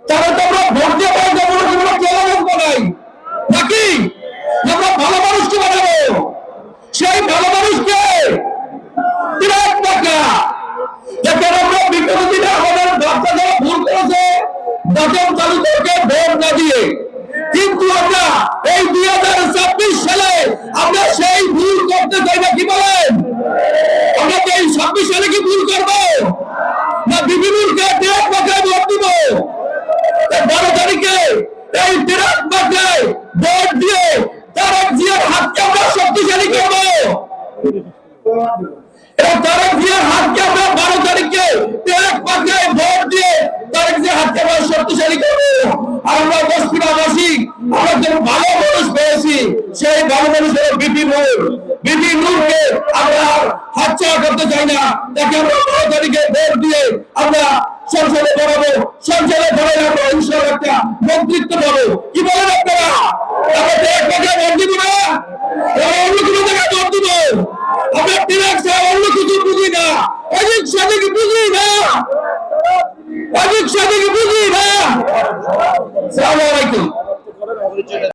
তাহলে তো আমরা ভোট দিয়ে আমরা জনগণ বানাই নাকি? আমরা ভালো মানুষকে বানাবো। সেই ভালো মানুষকে বিরাট টাকা দেখেন, আমরা বিগত দিনে আমাদের বাচ্চা যারা ভুল করেছে বাটন চালু থেকে ভোট না দিয়ে, কিন্তু আমরা এই 2026 সালে আমরা সেই ভুল করতে চাই না। কি বলেন? আমরা কি এই 26 সালে কি ভুল করবো না বিপিনুরকে বিরাট টাকায় ভোট দিব? 12 তারিখে এই বিরাট টাকায় ভোট দিয়ে তারেক জিয়ার হাতকে আমরা শক্তিশালী করবো। তারেক জিয়ার হাতকে আমরা 12 তারিখে বিরাট টাকায় ভোট দিয়ে তারেক জিয়ার হাতকে আমরা শক্তিশালী করবো। আর আমরা বস্তিবাসী আমরা যে ভালো মানুষ পেয়েছি, সেই ভালো মানুষ হলো বিপিনুরকে আমরা হাতছাড়া করতে চাই না। তাকে আমরা 12 তারিখে ভোট দিয়ে আমরা সংসদে বাড়াবো। সংসদে বাড়াই আমরা ইনশাআল্লাহ একটা মন্ত্রিত্ব পাবো। কি বলেন আপনারা? আমরা এক টাকা ভোট দিব না, অন্য কোনো জায়গায় ভোট দিব। আমরা টিরাক্স অন্য কিছু বুঝি না, অজিত সাদিক বুঝি না, অজিত সাদিক বুঝি না। আসসালামু আলাইকুম।